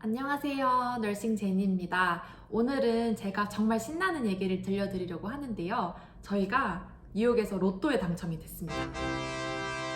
안녕하세요. 널싱 제니입니다. 오늘은 제가 정말 신나는 얘기를 들려드리려고 하는데요. 저희가 뉴욕에서 로또에 당첨이 됐습니다.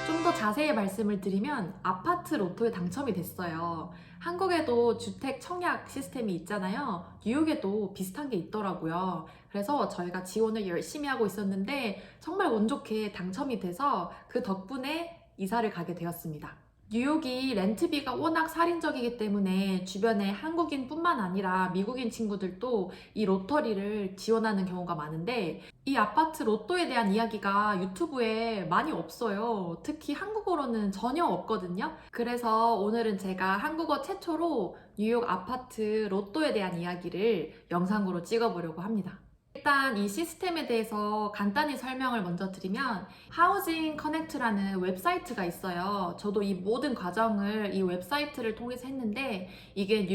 좀 더 자세히 말씀을 드리면 아파트 로또에 당첨이 됐어요. 한국에도 주택 청약 시스템이 있잖아요. 뉴욕에도 비슷한 게 있더라고요. 그래서 저희가 지원을 열심히 하고 있었는데 정말 운 좋게 당첨이 돼서 그 덕분에 이사를 가게 되었습니다. 뉴욕이 렌트비가 워낙 살인적이기 때문에 주변에 한국인뿐만 아니라 미국인 친구들도 이 로터리를 지원하는 경우가 많은데 이 아파트 로또에 대한 이야기가 유튜브에 많이 없어요. 특히 한국어로는 전혀 없거든요. 그래서 오늘은 제가 한국어 최초로 뉴욕 아파트 로또에 대한 이야기를 영상으로 찍어보려고 합니다. 일단 이 시스템에 대해서 간단히 설명을 먼저 드리면 하우징 커넥트라는 웹사이트가 있어요. 저도 이 모든 과정을 이 웹사이트를 통해서 했는데 이게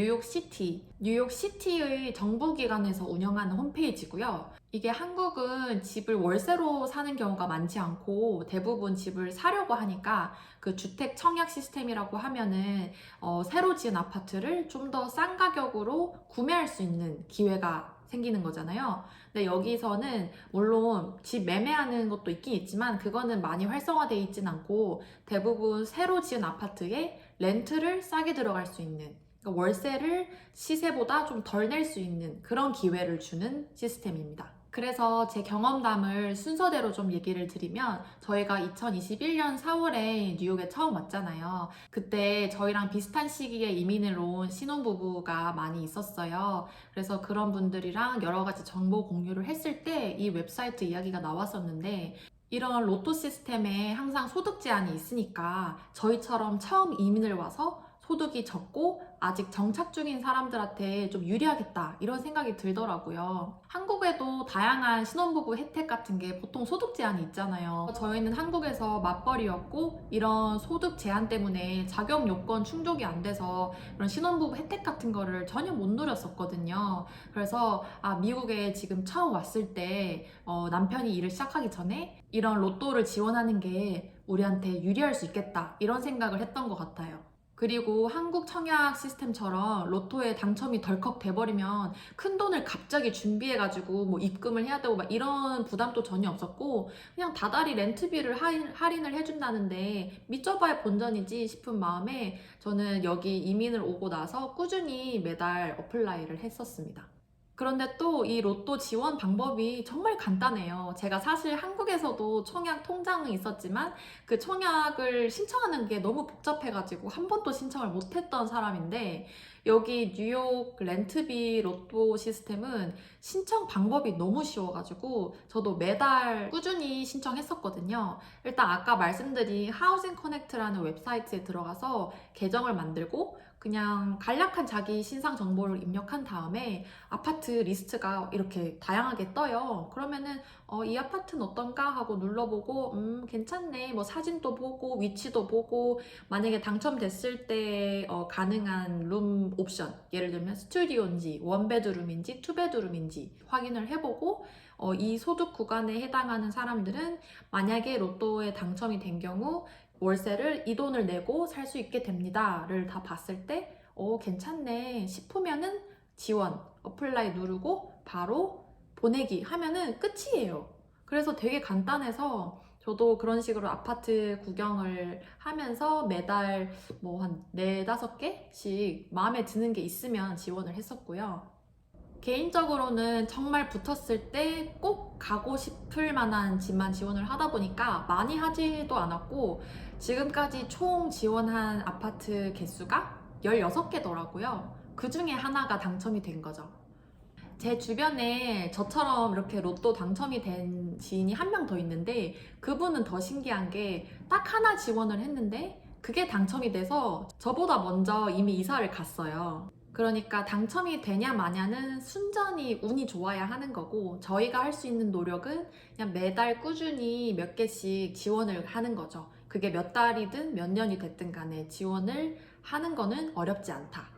뉴욕시티의 정부기관에서 운영하는 홈페이지고요. 이게 한국은 집을 월세로 사는 경우가 많지 않고 대부분 집을 사려고 하니까 그 주택 청약 시스템이라고 하면은 새로 지은 아파트를 좀 더 싼 가격으로 구매할 수 있는 기회가 생기는 거잖아요. 근데 여기서는 물론 집 매매하는 것도 있긴 있지만 그거는 많이 활성화되어 있진 않고 대부분 새로 지은 아파트에 렌트를 싸게 들어갈 수 있는, 그러니까 월세를 시세보다 좀 덜 낼 수 있는 그런 기회를 주는 시스템입니다. 그래서 제 경험담을 순서대로 좀 얘기를 드리면 저희가 2021년 4월에 뉴욕에 처음 왔잖아요. 그때 저희랑 비슷한 시기에 이민을 온 신혼부부가 많이 있었어요. 그래서 그런 분들이랑 여러 가지 정보 공유를 했을 때 이 웹사이트 이야기가 나왔었는데 이런 로또 시스템에 항상 소득 제한이 있으니까 저희처럼 처음 이민을 와서 소득이 적고 아직 정착 중인 사람들한테 좀 유리하겠다 이런 생각이 들더라고요. 한국에도 다양한 신혼부부 혜택 같은 게 보통 소득 제한이 있잖아요. 저희는 한국에서 맞벌이였고 이런 소득 제한 때문에 자격 요건 충족이 안 돼서 이런 신혼부부 혜택 같은 거를 전혀 못 누렸었거든요. 그래서 미국에 지금 처음 왔을 때 남편이 일을 시작하기 전에 이런 로또를 지원하는 게 우리한테 유리할 수 있겠다 이런 생각을 했던 것 같아요. 그리고 한국 청약 시스템처럼 로또에 당첨이 덜컥 돼버리면 큰 돈을 갑자기 준비해가지고 뭐 입금을 해야 되고 막 이런 부담도 전혀 없었고 그냥 다달이 렌트비를 할인을 해준다는데 믿져봐야 본전이지 싶은 마음에 저는 여기 이민을 오고 나서 꾸준히 매달 어플라이를 했었습니다. 그런데 또 이 로또 지원 방법이 정말 간단해요. 제가 사실 한국에서도 청약 통장은 있었지만 그 청약을 신청하는 게 너무 복잡해가지고 한 번도 신청을 못했던 사람인데 여기 뉴욕 렌트비 로또 시스템은 신청 방법이 너무 쉬워가지고 저도 매달 꾸준히 신청했었거든요. 일단 아까 말씀드린 하우징 커넥트라는 웹사이트에 들어가서 계정을 만들고 그냥 간략한 자기 신상 정보를 입력한 다음에 아파트 리스트가 이렇게 다양하게 떠요. 그러면은 이 아파트는 어떤가 하고 눌러보고 괜찮네. 뭐 사진도 보고 위치도 보고 만약에 당첨됐을 때 가능한 룸 옵션 예를 들면 스튜디오인지 원베드룸인지 투베드룸인지 확인을 해보고 이 소득 구간에 해당하는 사람들은 만약에 로또에 당첨이 된 경우 월세를 이 돈을 내고 살 수 있게 됩니다를 다 봤을 때 괜찮네 싶으면은 지원, 어플라이 누르고 바로 보내기 하면은 끝이에요. 그래서 되게 간단해서 저도 그런 식으로 아파트 구경을 하면서 매달 뭐 한 4, 5개씩 마음에 드는 게 있으면 지원을 했었고요. 개인적으로는 정말 붙었을 때 꼭 가고 싶을 만한 집만 지원을 하다 보니까 많이 하지도 않았고 지금까지 총 지원한 아파트 개수가 16개더라고요. 그 중에 하나가 당첨이 된 거죠. 제 주변에 저처럼 이렇게 로또 당첨이 된 지인이 한 명 더 있는데 그분은 더 신기한 게 딱 하나 지원을 했는데 그게 당첨이 돼서 저보다 먼저 이미 이사를 갔어요. 그러니까 당첨이 되냐 마냐는 순전히 운이 좋아야 하는 거고 저희가 할 수 있는 노력은 그냥 매달 꾸준히 몇 개씩 지원을 하는 거죠. 그게 몇 달이든 몇 년이 됐든 간에 지원을 하는 거는 어렵지 않다.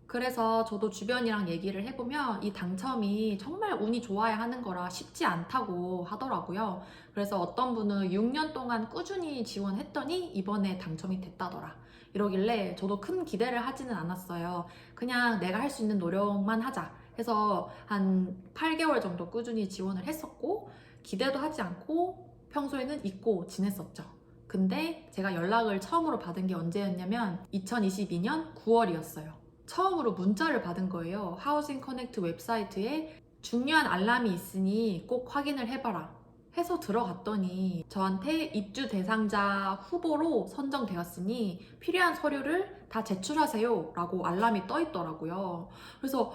그래서 저도 주변이랑 얘기를 해보면 이 당첨이 정말 운이 좋아야 하는 거라 쉽지 않다고 하더라고요. 그래서 어떤 분은 6년 동안 꾸준히 지원했더니 이번에 당첨이 됐다더라. 이러길래 저도 큰 기대를 하지는 않았어요. 그냥 내가 할 수 있는 노력만 하자 해서 한 8개월 정도 꾸준히 지원을 했었고, 기대도 하지 않고 평소에는 잊고 지냈었죠. 근데 제가 연락을 처음으로 받은 게 언제였냐면 2022년 9월이었어요. 처음으로 문자를 받은 거예요. 하우징 커넥트 웹사이트에 중요한 알람이 있으니 꼭 확인을 해봐라 해서 들어갔더니 저한테 입주 대상자 후보로 선정되었으니 필요한 서류를 다 제출하세요 라고 알람이 떠 있더라고요. 그래서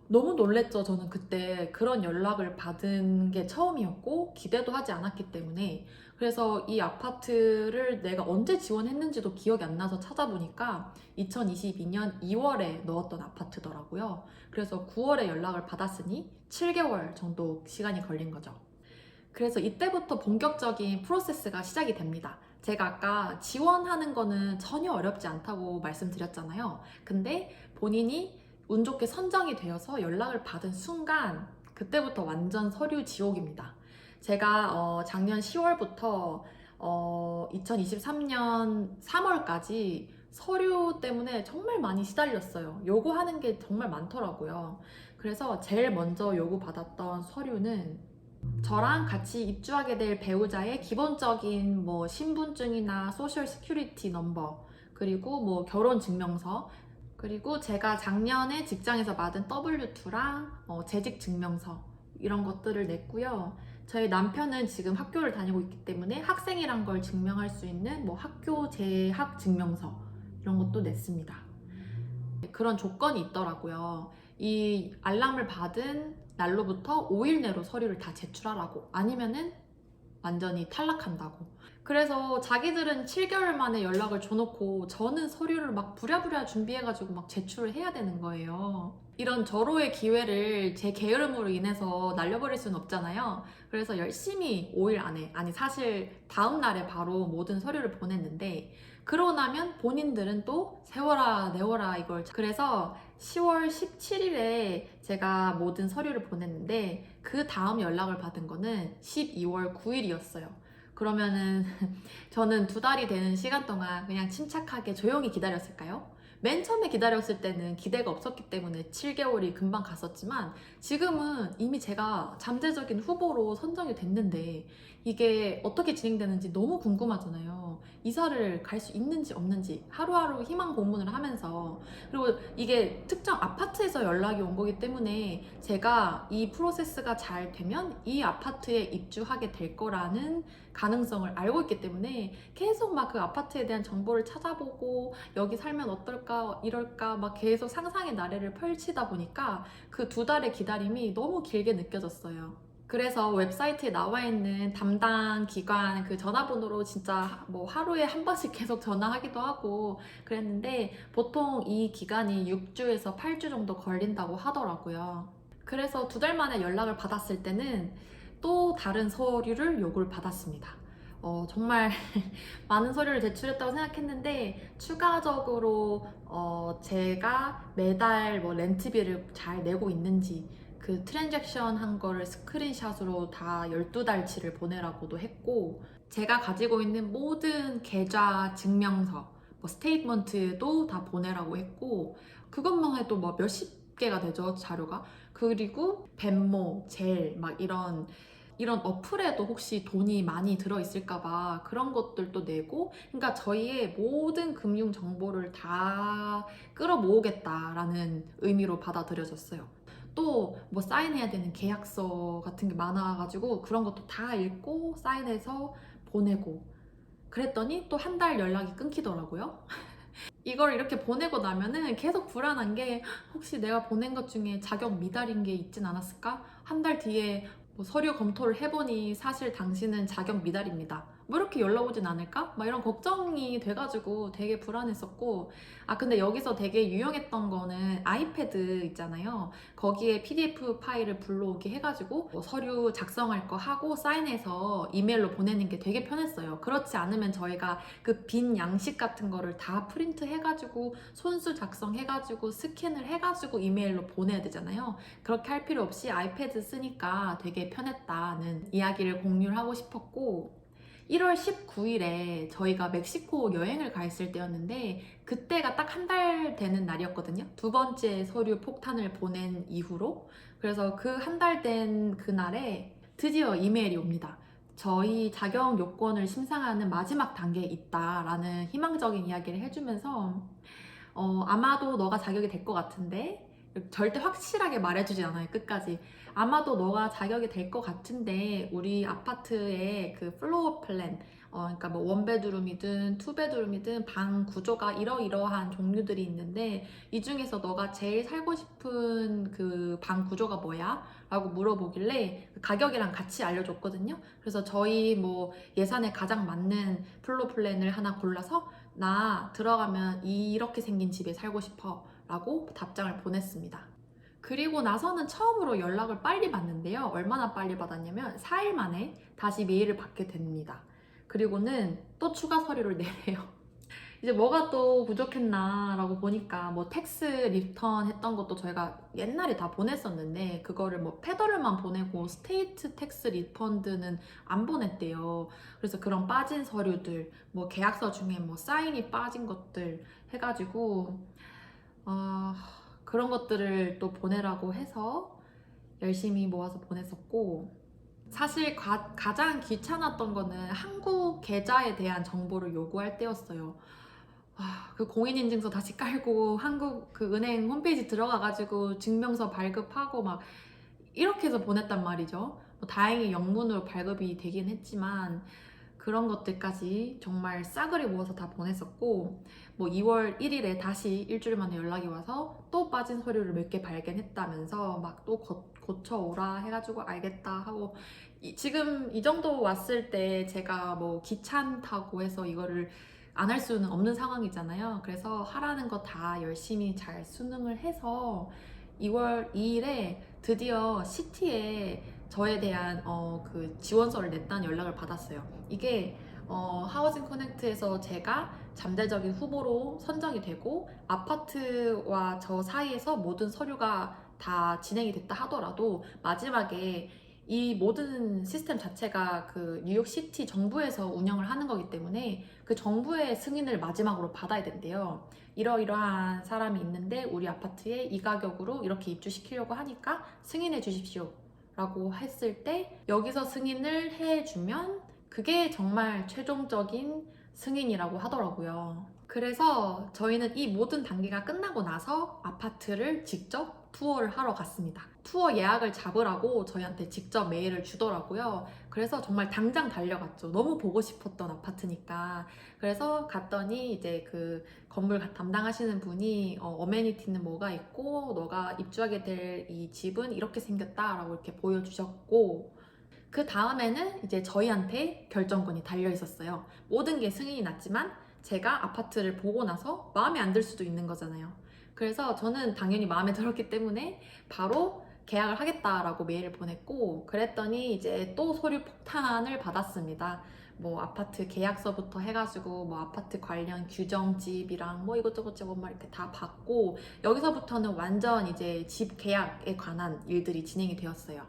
너무 놀랬죠. 저는 그때 그런 연락을 받은 게 처음이었고 기대도 하지 않았기 때문에. 그래서 이 아파트를 내가 언제 지원했는지도 기억이 안 나서 찾아보니까 2022년 2월에 넣었던 아파트더라고요. 그래서 9월에 연락을 받았으니 7개월 정도 시간이 걸린 거죠. 그래서 이때부터 본격적인 프로세스가 시작이 됩니다. 제가 아까 지원하는 거는 전혀 어렵지 않다고 말씀드렸잖아요. 근데 본인이 운 좋게 선정이 되어서 연락을 받은 순간 그때부터 완전 서류 지옥입니다. 제가 작년 10월부터 2023년 3월까지 서류 때문에 정말 많이 시달렸어요. 요구하는 게 정말 많더라고요. 그래서 제일 먼저 요구받았던 서류는 저랑 같이 입주하게 될 배우자의 기본적인 뭐 신분증이나 소셜 시큐리티 넘버, 그리고 뭐 결혼 증명서, 그리고 제가 작년에 직장에서 받은 W2랑 재직 증명서, 이런 것들을 냈고요. 저희 남편은 지금 학교를 다니고 있기 때문에 학생이란 걸 증명할 수 있는 뭐 학교 재학 증명서, 이런 것도 냈습니다. 그런 조건이 있더라고요. 이 알람을 받은 날로부터 5일 내로 서류를 다 제출하라고, 아니면은 완전히 탈락한다고. 그래서 자기들은 7개월 만에 연락을 줘놓고 저는 서류를 막 부랴부랴 준비해가지고 막 제출을 해야 되는 거예요. 이런 절호의 기회를 제 게으름으로 인해서 날려버릴 수는 없잖아요. 그래서 열심히 5일 안에, 아니 사실 다음 날에 바로 모든 서류를 보냈는데, 그러고 나면 본인들은 또 세워라 내워라 이걸. 그래서 10월 17일에 제가 모든 서류를 보냈는데 그 다음 연락을 받은 거는 12월 9일이었어요. 그러면은 저는 2달이 되는 시간 동안 그냥 침착하게 조용히 기다렸을까요? 맨 처음에 기다렸을 때는 기대가 없었기 때문에 7개월이 금방 갔었지만, 지금은 이미 제가 잠재적인 후보로 선정이 됐는데 이게 어떻게 진행되는지 너무 궁금하잖아요. 이사를 갈 수 있는지 없는지 하루하루 희망 고문을 하면서. 그리고 이게 특정 아파트에서 연락이 온 거기 때문에 제가 이 프로세스가 잘 되면 이 아파트에 입주하게 될 거라는 가능성을 알고 있기 때문에 계속 막 그 아파트에 대한 정보를 찾아보고 여기 살면 어떨까 이럴까 막 계속 상상의 나래를 펼치다 보니까 그 2달의 기다림이 너무 길게 느껴졌어요. 그래서 웹사이트에 나와 있는 담당 기관 그 전화번호로 진짜 뭐 하루에 한 번씩 계속 전화하기도 하고 그랬는데, 보통 이 기간이 6주에서 8주 정도 걸린다고 하더라고요. 그래서 2달 만에 연락을 받았을 때는 또 다른 서류를 요구를 받았습니다. 정말 많은 서류를 제출했다고 생각했는데 추가적으로 제가 매달 뭐 렌트비를 잘 내고 있는지, 그 트랜잭션 한 거를 스크린샷으로 다 12달치를 보내라고도 했고, 제가 가지고 있는 모든 계좌 증명서, 뭐 스테이트먼트도 다 보내라고 했고, 그것만 해도 뭐 몇십 개가 되죠, 자료가. 그리고 벤모, 젤, 막 이런 어플에도 혹시 돈이 많이 들어있을까봐 그런 것들도 내고, 그러니까 저희의 모든 금융 정보를 다 끌어모으겠다라는 의미로 받아들여졌어요. 또 뭐 사인해야 되는 계약서 같은 게 많아가지고 그런 것도 다 읽고 사인해서 보내고, 그랬더니 또 한 달 연락이 끊기더라고요. 이걸 이렇게 보내고 나면은 계속 불안한 게, 혹시 내가 보낸 것 중에 자격 미달인 게 있진 않았을까? 한 달 뒤에 뭐 서류 검토를 해보니 사실 당신은 자격 미달입니다. 뭐 이렇게 연락 오진 않을까? 막 이런 걱정이 돼가지고 되게 불안했었고, 아 근데 여기서 되게 유용했던 거는 아이패드 있잖아요. 거기에 PDF 파일을 불러오게 해가지고 뭐 서류 작성할 거 하고 사인해서 이메일로 보내는 게 되게 편했어요. 그렇지 않으면 저희가 그 빈 양식 같은 거를 다 프린트 해가지고 손수 작성해가지고 스캔을 해가지고 이메일로 보내야 되잖아요. 그렇게 할 필요 없이 아이패드 쓰니까 되게 편했다는 이야기를 공유를 하고 싶었고, 1월 19일에 저희가 멕시코 여행을 가 있을 때였는데 그때가 딱 한 달 되는 날이었거든요. 두 번째 서류 폭탄을 보낸 이후로. 그래서 그 한 달 된 그날에 드디어 이메일이 옵니다. 저희 자격 요건을 심사하는 마지막 단계에 있다라는 희망적인 이야기를 해주면서 아마도 너가 자격이 될 것 같은데, 절대 확실하게 말해주지 않아요, 끝까지. 아마도 너가 자격이 될 것 같은데 우리 아파트의 그 플로어 플랜, 그러니까 뭐 원베드룸이든 투베드룸이든 방 구조가 이러이러한 종류들이 있는데 이 중에서 너가 제일 살고 싶은 그 방 구조가 뭐야? 라고 물어보길래 그 가격이랑 같이 알려줬거든요. 그래서 저희 뭐 예산에 가장 맞는 플로어 플랜을 하나 골라서 나 들어가면 이렇게 생긴 집에 살고 싶어 라고 답장을 보냈습니다. 그리고 나서는 처음으로 연락을 빨리 받는데요. 얼마나 빨리 받았냐면 4일 만에 다시 메일을 받게 됩니다. 그리고는 또 추가 서류를 내래요. 이제 뭐가 또 부족했나 라고 보니까 뭐 텍스 리턴 했던 것도 저희가 옛날에 다 보냈었는데 그거를 뭐 페더럴만 보내고 스테이트 텍스 리펀드는 안 보냈대요. 그래서 그런 빠진 서류들, 뭐 계약서 중에 뭐 사인이 빠진 것들 해가지고 그런 것들을 또 보내라고 해서 열심히 모아서 보냈었고, 사실 가장 귀찮았던 거는 한국 계좌에 대한 정보를 요구할 때였어요. 그 공인인증서 다시 깔고 한국 그 은행 홈페이지 들어가가지고 증명서 발급하고 막 이렇게 해서 보냈단 말이죠. 뭐 다행히 영문으로 발급이 되긴 했지만 그런 것들까지 정말 싸그리 모아서 다 보냈었고, 뭐 2월 1일에 다시 일주일 만에 연락이 와서 또 빠진 서류를 몇 개 발견했다면서 막 또 고쳐오라 해가지고 알겠다 하고, 지금 이 정도 왔을 때 제가 뭐 귀찮다고 해서 이거를 안 할 수는 없는 상황이잖아요. 그래서 하라는 거 다 열심히 잘 수능을 해서 2월 2일에 드디어 시티에 저에 대한 그 지원서를 냈다는 연락을 받았어요. 이게 하우징 커넥트에서 제가 잠재적인 후보로 선정이 되고 아파트와 저 사이에서 모든 서류가 다 진행이 됐다 하더라도 마지막에 이 모든 시스템 자체가 그 뉴욕시티 정부에서 운영을 하는 거기 때문에 그 정부의 승인을 마지막으로 받아야 된대요. 이러이러한 사람이 있는데 우리 아파트에 이 가격으로 이렇게 입주시키려고 하니까 승인해 주십시오 라고 했을 때, 여기서 승인을 해주면 그게 정말 최종적인 승인이라고 하더라고요. 그래서 저희는 이 모든 단계가 끝나고 나서 아파트를 직접 투어를 하러 갔습니다. 투어 예약을 잡으라고 저희한테 직접 메일을 주더라고요. 그래서 정말 당장 달려갔죠. 너무 보고 싶었던 아파트니까. 그래서 갔더니 이제 그 건물 담당하시는 분이 어메니티는 뭐가 있고 너가 입주하게 될 이 집은 이렇게 생겼다라고 이렇게 보여주셨고, 그 다음에는 이제 저희한테 결정권이 달려 있었어요. 모든 게 승인이 났지만 제가 아파트를 보고 나서 마음에 안 들 수도 있는 거잖아요. 그래서 저는 당연히 마음에 들었기 때문에 바로 계약을 하겠다라고 메일을 보냈고, 그랬더니 이제 또 서류 폭탄을 받았습니다. 뭐 아파트 계약서부터 해가지고 뭐 아파트 관련 규정집이랑 뭐 이것저것 막 이렇게 다 받고, 여기서부터는 완전 이제 집 계약에 관한 일들이 진행이 되었어요.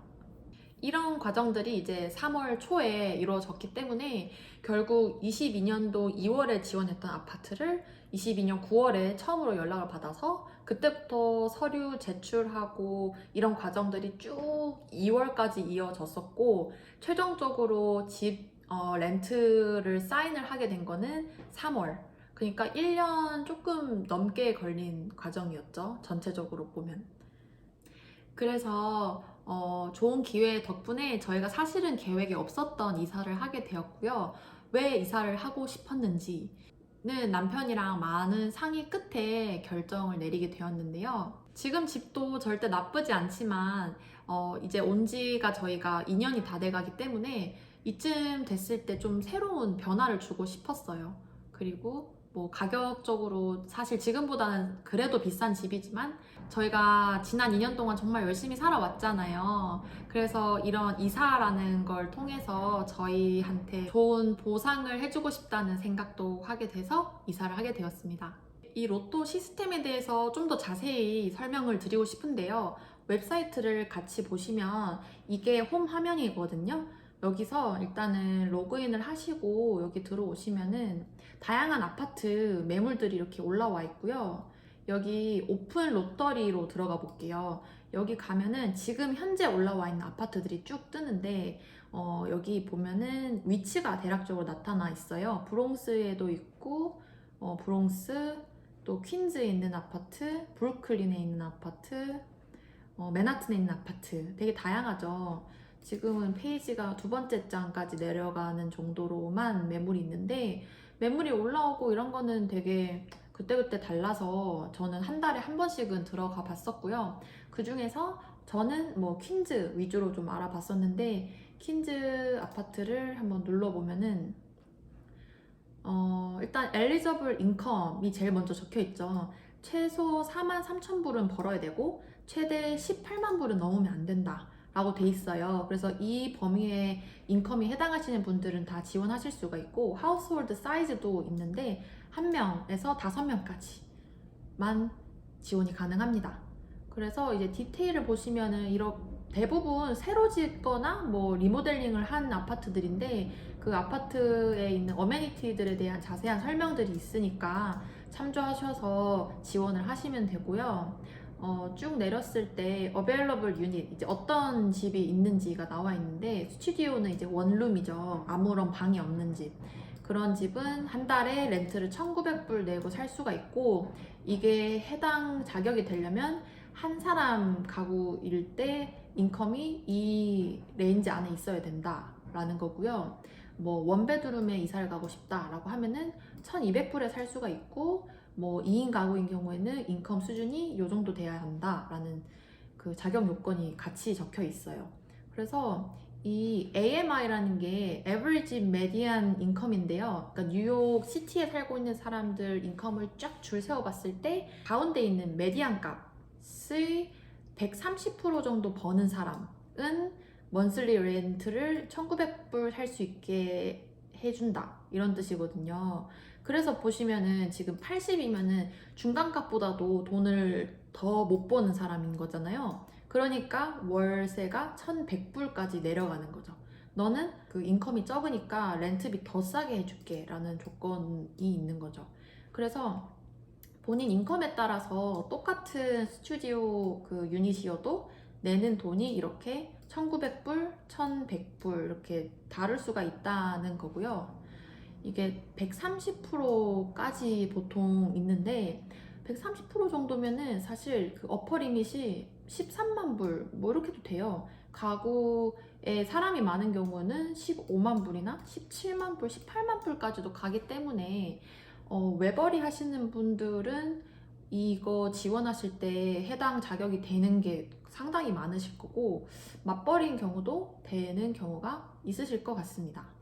이런 과정들이 이제 3월 초에 이루어졌기 때문에 결국 22년도 2월에 지원했던 아파트를 22년 9월에 처음으로 연락을 받아서 그때부터 서류 제출하고 이런 과정들이 쭉 2월까지 이어졌었고, 최종적으로 집 렌트를 사인을 하게 된 거는 3월. 그러니까 1년 조금 넘게 걸린 과정이었죠, 전체적으로 보면. 그래서 좋은 기회 덕분에 저희가 사실은 계획에 없었던 이사를 하게 되었고요. 왜 이사를 하고 싶었는지는 남편이랑 많은 상의 끝에 결정을 내리게 되었는데요. 지금 집도 절대 나쁘지 않지만 이제 온 지가 저희가 2년이 다 돼가기 때문에 이쯤 됐을 때 좀 새로운 변화를 주고 싶었어요. 그리고 뭐 가격적으로 사실 지금보다는 그래도 비싼 집이지만 저희가 지난 2년 동안 정말 열심히 살아왔잖아요. 그래서 이런 이사라는 걸 통해서 저희한테 좋은 보상을 해주고 싶다는 생각도 하게 돼서 이사를 하게 되었습니다. 이 로또 시스템에 대해서 좀 더 자세히 설명을 드리고 싶은데요. 웹사이트를 같이 보시면 이게 홈 화면이거든요. 여기서 일단은 로그인을 하시고 여기 들어오시면은 다양한 아파트 매물들이 이렇게 올라와 있고요. 여기 오픈 롯더리로 들어가 볼게요. 여기 가면은 지금 현재 올라와 있는 아파트들이 쭉 뜨는데 여기 보면은 위치가 대략적으로 나타나 있어요. 브롱스에도 있고 브롱스, 또 퀸즈에 있는 아파트, 브루클린에 있는 아파트, 맨하튼에 있는 아파트 되게 다양하죠. 지금은 페이지가 두 번째 장까지 내려가는 정도로만 매물이 있는데 매물이 올라오고 이런 거는 되게 그때그때 달라서 저는 한 달에 한 번씩은 들어가 봤었고요. 그 중에서 저는 뭐 퀸즈 위주로 좀 알아봤었는데 퀸즈 아파트를 한번 눌러보면은 일단 엘리저블 인컴이 제일 먼저 적혀 있죠. 최소 43,000불은 벌어야 되고 최대 18만 불은 넘으면 안 된다 라고 돼 있어요. 그래서 이 범위에 인컴이 해당하시는 분들은 다 지원하실 수가 있고 하우스홀드 사이즈도 있는데 1명에서 5명까지만 지원이 가능합니다. 그래서 이제 디테일을 보시면은 대부분 새로 짓거나 뭐 리모델링을 한 아파트들인데 그 아파트에 있는 어메니티들에 대한 자세한 설명들이 있으니까 참조하셔서 지원을 하시면 되고요. 쭉 내렸을 때 available unit, 이제 어떤 집이 있는지가 나와 있는데 스튜디오는 이제 원룸이죠. 아무런 방이 없는 집. 그런 집은 한 달에 렌트를 1,900불 내고 살 수가 있고 이게 해당 자격이 되려면 한 사람 가구일 때 인컴이 이 레인지 안에 있어야 된다라는 거고요. 뭐 원베드룸에 이사를 가고 싶다라고 하면은 1,200불에 살 수가 있고 뭐 2인 가구인 경우에는 인컴 수준이 이 정도 돼야 한다라는 그 자격 요건이 같이 적혀 있어요. 그래서 이 AMI라는 게 Average Median Income인데요. 그러니까 뉴욕 시티에 살고 있는 사람들 인컴을 쫙 줄 세워 봤을 때 가운데 있는 메디안 값의 130% 정도 버는 사람은 먼슬리 렌트를 1,900불 살 수 있게 해준다 이런 뜻이거든요. 그래서 보시면은 지금 80이면은 중간값보다도 돈을 더 못 버는 사람인 거잖아요. 그러니까 월세가 1,100불까지 내려가는 거죠. 너는 그 인컴이 적으니까 렌트비 더 싸게 해줄게 라는 조건이 있는 거죠. 그래서 본인 인컴에 따라서 똑같은 스튜디오 그 유닛이어도 내는 돈이 이렇게 1,900불, 1,100불 이렇게 다를 수가 있다는 거고요. 이게 130%까지 보통 있는데 130% 정도면은 사실 그 어퍼 리밋이 13만 불 뭐 이렇게도 돼요. 가구에 사람이 많은 경우는 15만 불이나 17만 불, 18만 불까지도 가기 때문에 외벌이 하시는 분들은 이거 지원하실 때 해당 자격이 되는 게 상당히 많으실 거고 맞벌이인 경우도 되는 경우가 있으실 것 같습니다.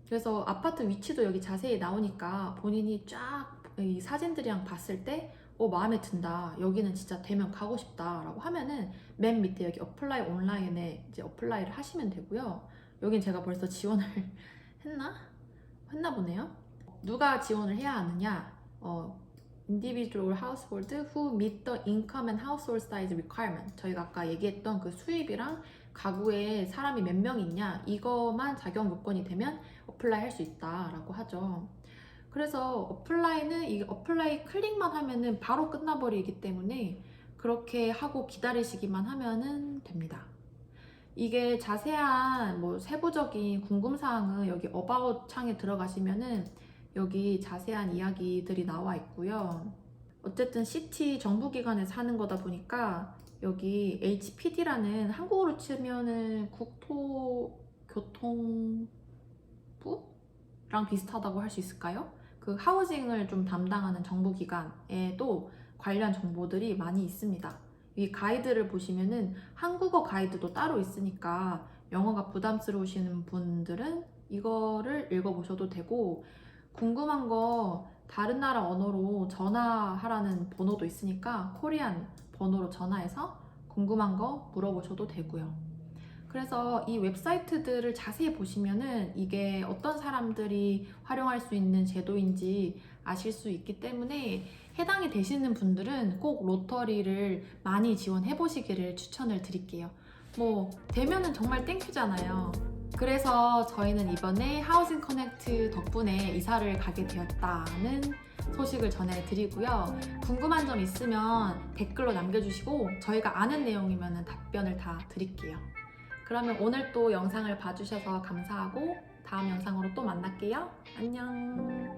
그래서 아파트 위치도 여기 자세히 나오니까 본인이 쫙 이 사진들이랑 봤을 때 마음에 든다. 여기는 진짜 되면 가고 싶다. 라고 하면은 맨 밑에 여기 어플라이 온라인에 이제 어플라이를 하시면 되고요. 여긴 제가 벌써 지원을 했나 보네요. 누가 지원을 해야 하느냐? individual household who meet the income and household size requirement. 저희가 아까 얘기했던 그 수입이랑 가구에 사람이 몇 명 있냐 이거만 자격 요건이 되면 어플라이 할 수 있다라고 하죠. 그래서 어플라이는 이 어플라이 클릭만 하면은 바로 끝나버리기 때문에 그렇게 하고 기다리시기만 하면은 됩니다. 이게 자세한 뭐 세부적인 궁금사항은 여기 about 창에 들어가시면은 여기 자세한 이야기들이 나와 있고요. 어쨌든 시티 정부기관에서 하는 거다 보니까 여기 HPD라는 한국어로 치면은 국토교통부랑 비슷하다고 할 수 있을까요? 그 하우징을 좀 담당하는 정부기관에도 관련 정보들이 많이 있습니다. 이 가이드를 보시면은 한국어 가이드도 따로 있으니까 영어가 부담스러우시는 분들은 이거를 읽어보셔도 되고, 궁금한 거 다른 나라 언어로 전화하라는 번호도 있으니까 코리안 번호로 전화해서 궁금한 거 물어보셔도 되고요. 그래서 이 웹사이트들을 자세히 보시면은 이게 어떤 사람들이 활용할 수 있는 제도인지 아실 수 있기 때문에 해당이 되시는 분들은 꼭 로터리를 많이 지원해 보시기를 추천을 드릴게요. 뭐 되면은 정말 땡큐잖아요. 그래서 저희는 이번에 하우징 커넥트 덕분에 이사를 가게 되었다는 소식을 전해드리고요. 궁금한 점 있으면 댓글로 남겨주시고 저희가 아는 내용이면 답변을 다 드릴게요. 그러면 오늘 또 영상을 봐주셔서 감사하고 다음 영상으로 또 만날게요. 안녕.